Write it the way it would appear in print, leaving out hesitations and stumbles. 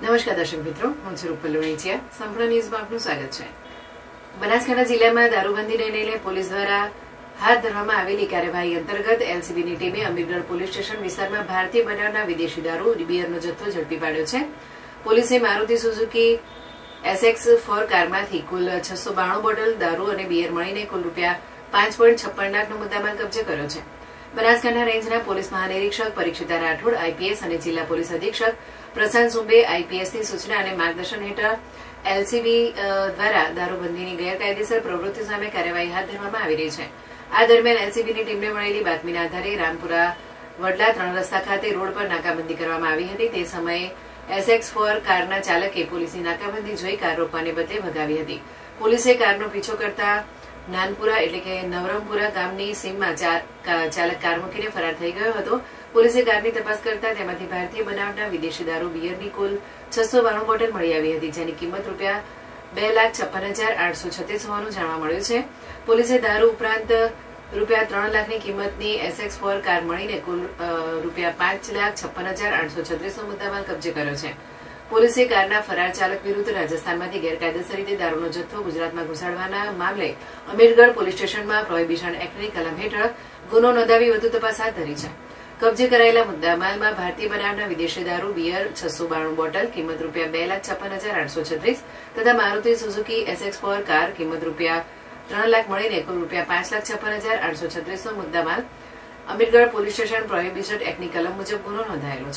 નમસ્કાર દર્શક મિત્રો, હું છું રૂપલ લોણીચિયા. સંપૂર્ણ ન્યૂઝમાં આપનું સ્વાગત છે. બનાસકાંઠા જિલ્લામાં દારૂબંધીને લઈને પોલીસ દ્વારા હાથ ધરવામાં આવેલી કાર્યવાહી અંતર્ગત એલસીબીની ટીમે અમીરગઢ પોલીસ સ્ટેશન વિસ્તારમાં ભારતીય બનાવના વિદેશી દારૂ બિયરનો જથ્થો ઝડપી પાડ્યો છે. પોલીસે મારુતિ સુઝુકી SX4 કારમાંથી કુલ 692 બોટલ દારૂ અને બિયર મળીને કુલ ₹5.56 લાખનો મુદ્દામાલ કબજે કર્યો છે. બનાસકાંઠા રેન્જના પોલીસ મહાનિરીક્ષક પરીક્ષિતા રાઠોડ IPS અને જિલ્લા પોલીસ અધિક્ષક પ્રશાંત સુંબે IPSની સૂચના અને માર્ગદર્શન હેઠળ એલસીબી દ્વારા દારૂબંધીની ગેરકાયદેસર પ્રવૃત્તિ સામે કાર્યવાહી હાથ ધરવામાં આવી રહી છે. આ દરમિયાન એલસીબીની ટીમને મળેલી બાતમીના આધારે રામપુરા વડલા 3 રસ્તા ખાતે રોડ પર નાકાબંધી કરવામાં આવી હતી. તે સમયે SX4 કારના ચાલકે પોલીસની નાકાબંધી જોઈ કાર રોકવાને બદલે ભગાવી હતી. પોલીસે કારનો પીછો કરતા નાનપુરા એટલે કે નવરંગપુરા ગામની સીમમાં ચાલક કાર મૂકીને ફરાર થઈ ગયો હતો. પોલીસે કારની તપાસ કરતા તેમાંથી ભારતીય બનાવટના વિદેશી દારૂ બિયરની કુલ 692 બોટલ મળી આવી હતી, જેની કિંમત ₹2,56,836 હોવાનું જાણવા મળ્યું છે. પોલીસે દારૂ ઉપરાંત ₹3 લાખની કિંમતની SX4 કાર મળીને કુલ ₹5,56,836નો મુદ્દામાલ કબજે કર્યો છે. પોલીસે કારના ફરાર ચાલક વિરુદ્ધ રાજસ્થાનમાંથી ગેરકાયદેસર રીતે દારૂનો જથ્થો ગુજરાતમાં ઘુસાડવાના મામલે અમીરગઢ પોલીસ સ્ટેશનમાં પ્રોહિબિશન એક્ટની કલમ હેઠળ ગુનો નોંધાવી વધુ તપાસ હાથ ધરી છે. કબજે કરાયેલા મુદ્દામાલમાં ભારતીય બનાવના વિદેશી દારૂ બિયર 692 બોટલ કિંમત ₹2,56,836 તથા મારુતિ સુઝુકી SX4 કાર કિંમત ₹3 લાખ મળીને કુલ ₹5,56,836નો મુદ્દામાલ અમીરગઢ પોલીસ સ્ટેશન પ્રોહિબિશન એક્ટની કલમ મુજબ ગુનો નોંધાયેલો છે.